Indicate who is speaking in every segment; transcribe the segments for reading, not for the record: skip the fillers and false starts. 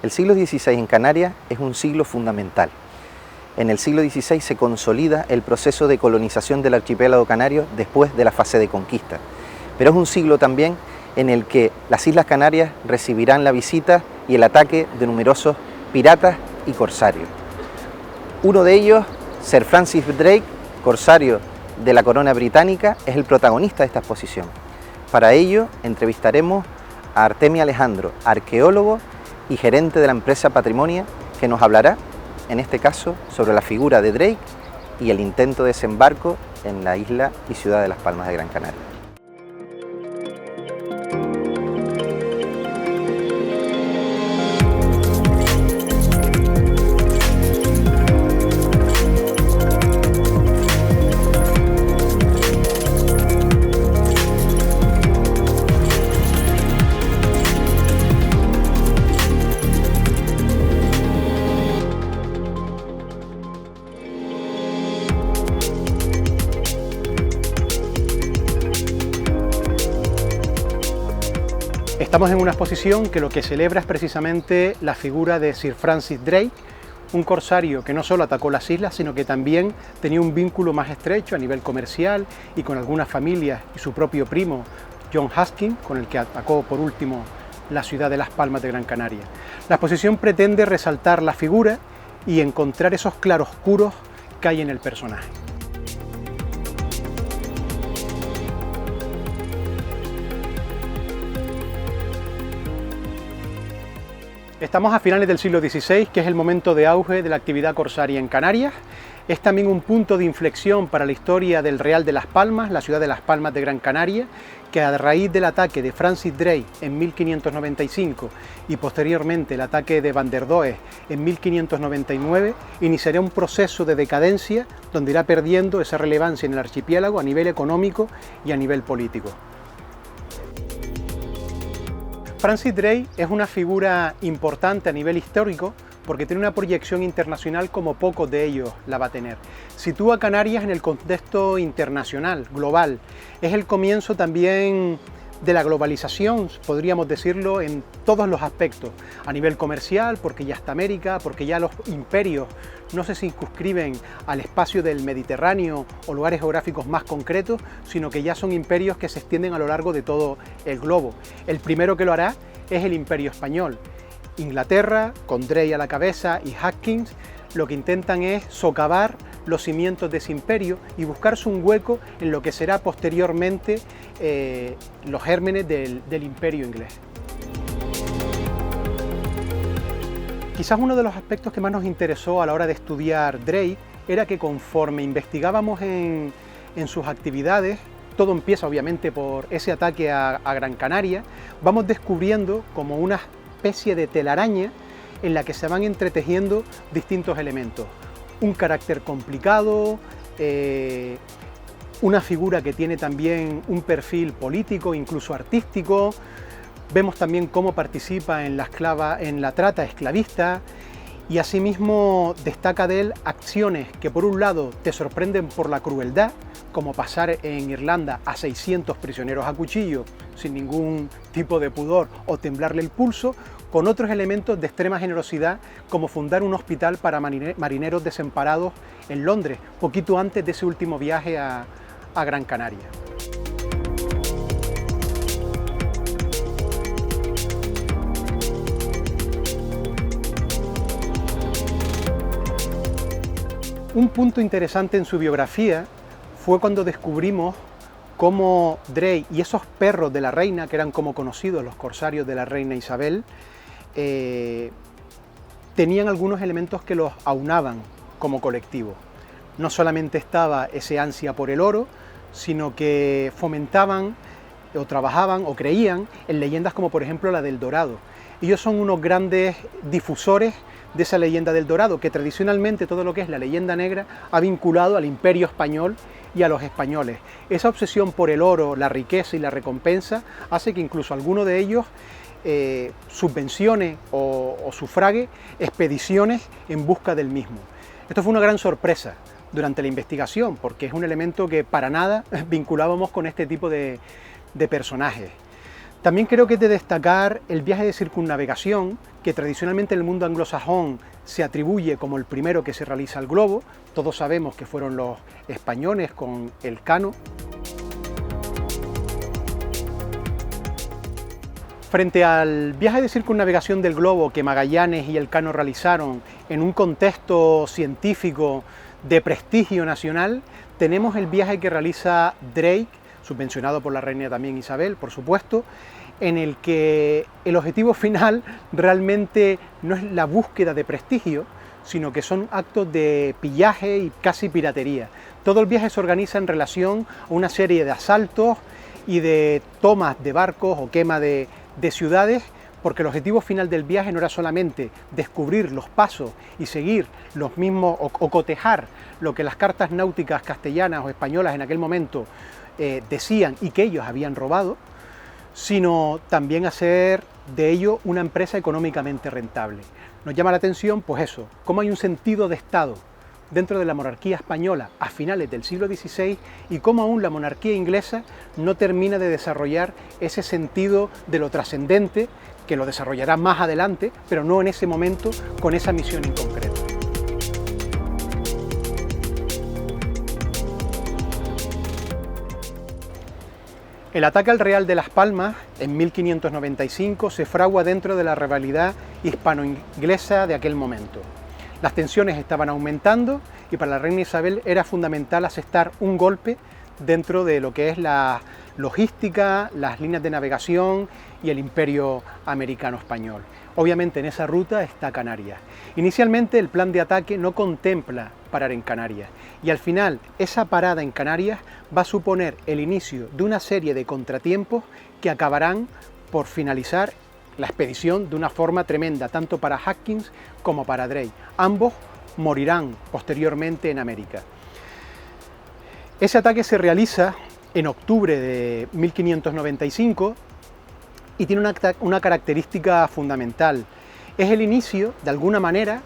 Speaker 1: El siglo XVI en Canarias es un siglo fundamental. En el siglo XVI se consolida el proceso de colonización del archipiélago canario después de la fase de conquista. Pero es un siglo también en el que las Islas Canarias recibirán la visita y el ataque de numerosos piratas y corsarios. Uno de ellos, Sir Francis Drake, corsario de la corona británica, es el protagonista de esta exposición. Para ello entrevistaremos a Artemio Alejandro, arqueólogo y gerente de la empresa Patrimonia, que nos hablará, en este caso, sobre la figura de Drake y el intento de desembarco en la isla y ciudad de Las Palmas de Gran Canaria.
Speaker 2: Estamos en una exposición que lo que celebra es precisamente la figura de Sir Francis Drake, un corsario que no solo atacó las islas, sino que también tenía un vínculo más estrecho a nivel comercial y con algunas familias y su propio primo, John Hastings, con el que atacó por último la ciudad de Las Palmas de Gran Canaria. La exposición pretende resaltar la figura y encontrar esos claroscuros que hay en el personaje. Estamos a finales del siglo XVI, que es el momento de auge de la actividad corsaria en Canarias. Es también un punto de inflexión para la historia del Real de Las Palmas, la ciudad de Las Palmas de Gran Canaria, que a raíz del ataque de Francis Drake en 1595 y posteriormente el ataque de Van der Does en 1599, iniciará un proceso de decadencia donde irá perdiendo esa relevancia en el archipiélago a nivel económico y a nivel político. Francis Drake es una figura importante a nivel histórico porque tiene una proyección internacional como pocos de ellos la va a tener. Sitúa a Canarias en el contexto internacional, global. Es el comienzo también de la globalización, podríamos decirlo, en todos los aspectos. A nivel comercial, porque ya está América, porque ya los imperios no se circunscriben al espacio del Mediterráneo o lugares geográficos más concretos, sino que ya son imperios que se extienden a lo largo de todo el globo. El primero que lo hará es el Imperio Español. Inglaterra, con Drake a la cabeza, y Hastings, lo que intentan es socavar los cimientos de ese imperio y buscarse un hueco en lo que será posteriormente los gérmenes del imperio inglés. Quizás uno de los aspectos que más nos interesó a la hora de estudiar Drake era que conforme investigábamos en sus actividades, todo empieza obviamente por ese ataque a Gran Canaria, vamos descubriendo como una especie de telaraña en la que se van entretejiendo distintos elementos. Un carácter complicado, una figura que tiene también un perfil político, incluso artístico. Vemos también cómo participa en la trata esclavista y asimismo destaca de él acciones que por un lado te sorprenden por la crueldad, como pasar en Irlanda a 600 prisioneros a cuchillo sin ningún tipo de pudor o temblarle el pulso, con otros elementos de extrema generosidad, como fundar un hospital para marineros desamparados en Londres, poquito antes de ese último viaje a Gran Canaria. Un punto interesante en su biografía fue cuando descubrimos cómo Drake y esos perros de la reina, que eran como conocidos los corsarios de la reina Isabel, tenían algunos elementos que los aunaban como colectivo. No solamente estaba ese ansia por el oro, sino que fomentaban o trabajaban o creían en leyendas como por ejemplo la del Dorado. Ellos son unos grandes difusores de esa leyenda del Dorado, que tradicionalmente todo lo que es la leyenda negra ha vinculado al Imperio Español y a los españoles. Esa obsesión por el oro, la riqueza y la recompensa hace que incluso alguno de ellos subvencione o sufrague expediciones en busca del mismo. Esto fue una gran sorpresa durante la investigación, porque es un elemento que para nada vinculábamos con este tipo de personajes. También creo que es de destacar el viaje de circunnavegación, que tradicionalmente en el mundo anglosajón se atribuye como el primero que se realiza al globo. Todos sabemos que fueron los españoles con Elcano. Frente al viaje de circunnavegación del globo que Magallanes y Elcano realizaron en un contexto científico de prestigio nacional, tenemos el viaje que realiza Drake, subvencionado por la reina también Isabel, por supuesto, en el que el objetivo final realmente no es la búsqueda de prestigio, sino que son actos de pillaje y casi piratería. Todo el viaje se organiza en relación a una serie de asaltos y de tomas de barcos o quema de ciudades, porque el objetivo final del viaje no era solamente descubrir los pasos y seguir los mismos o cotejar lo que las cartas náuticas castellanas o españolas en aquel momento decían y que ellos habían robado, sino también hacer de ello una empresa económicamente rentable. Nos llama la atención, pues eso, cómo hay un sentido de Estado dentro de la monarquía española a finales del siglo XVI y cómo aún la monarquía inglesa no termina de desarrollar ese sentido de lo trascendente, que lo desarrollará más adelante, pero no en ese momento con esa misión en concreto. El ataque al Real de Las Palmas en 1595 se fragua dentro de la rivalidad hispano-inglesa de aquel momento. Las tensiones estaban aumentando y para la reina Isabel era fundamental asestar un golpe dentro de lo que es la logística, las líneas de navegación y el imperio americano-español. Obviamente en esa ruta está Canarias. Inicialmente el plan de ataque no contempla parar en Canarias y al final esa parada en Canarias va a suponer el inicio de una serie de contratiempos que acabarán por finalizar la expedición de una forma tremenda, tanto para Hawkins como para Drake. Ambos morirán posteriormente en América. Ese ataque se realiza en octubre de 1595 y tiene una característica fundamental. Es el inicio, de alguna manera,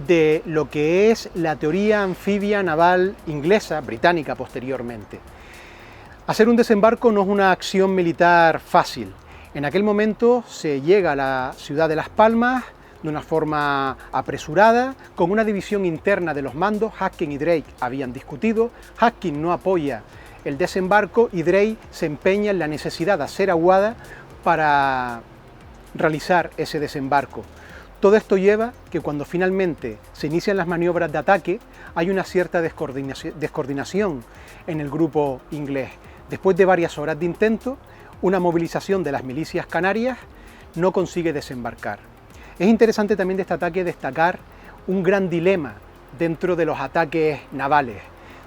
Speaker 2: de lo que es la teoría anfibia naval inglesa, británica posteriormente. Hacer un desembarco no es una acción militar fácil. En aquel momento se llega a la ciudad de Las Palmas de una forma apresurada, con una división interna de los mandos. Hawkins y Drake habían discutido, Hawkins no apoya el desembarco y Drake se empeña en la necesidad de hacer aguada para realizar ese desembarco. Todo esto lleva que cuando finalmente se inician las maniobras de ataque hay una cierta descoordinación en el grupo inglés. Después de varias horas de intento, una movilización de las milicias canarias no consigue desembarcar. Es interesante también de este ataque destacar un gran dilema dentro de los ataques navales.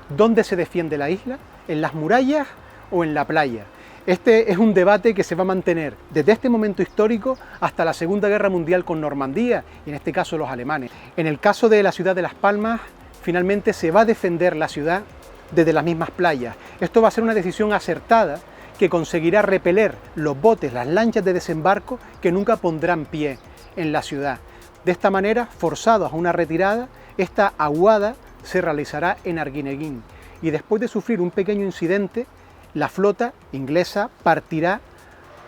Speaker 2: ¿Dónde se defiende la isla? ¿En las murallas o en la playa? Este es un debate que se va a mantener desde este momento histórico hasta la Segunda Guerra Mundial con Normandía y en este caso los alemanes. En el caso de la ciudad de Las Palmas, finalmente se va a defender la ciudad desde las mismas playas. Esto va a ser una decisión acertada que conseguirá repeler los botes, las lanchas de desembarco que nunca pondrán pie en la ciudad. De esta manera, forzados a una retirada, esta aguada se realizará en Arguineguín y después de sufrir un pequeño incidente, la flota inglesa partirá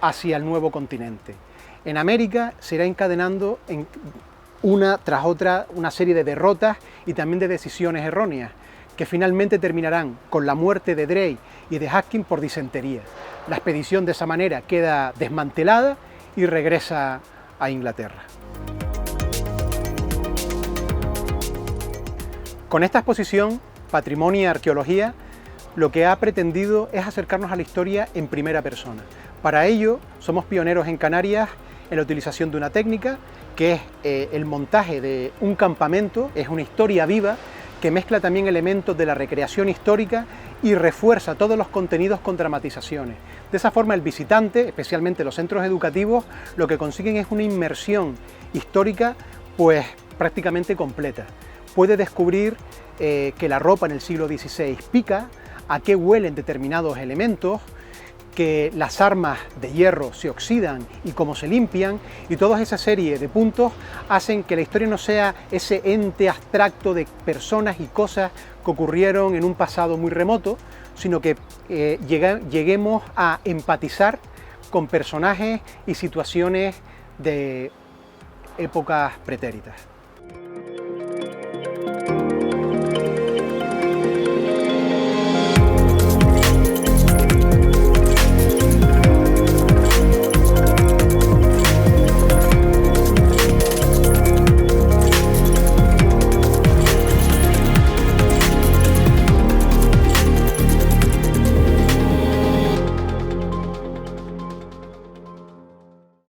Speaker 2: hacia el nuevo continente. En América se irá encadenando una tras otra una serie de derrotas y también de decisiones erróneas, que finalmente terminarán con la muerte de Drake y de Hawkins por disentería. La expedición de esa manera queda desmantelada y regresa a Inglaterra. Con esta exposición, Patrimonio y Arqueología, lo que ha pretendido es acercarnos a la historia en primera persona. Para ello, somos pioneros en Canarias en la utilización de una técnica que es el montaje de un campamento, es una historia viva que mezcla también elementos de la recreación histórica y refuerza todos los contenidos con dramatizaciones. De esa forma el visitante, especialmente los centros educativos, lo que consiguen es una inmersión histórica pues prácticamente completa. Puede descubrir que la ropa en el siglo XVI pica, a qué huelen determinados elementos, que las armas de hierro se oxidan y cómo se limpian, y toda esa serie de puntos hacen que la historia no sea ese ente abstracto de personas y cosas que ocurrieron en un pasado muy remoto, sino que lleguemos a empatizar con personajes y situaciones de épocas pretéritas.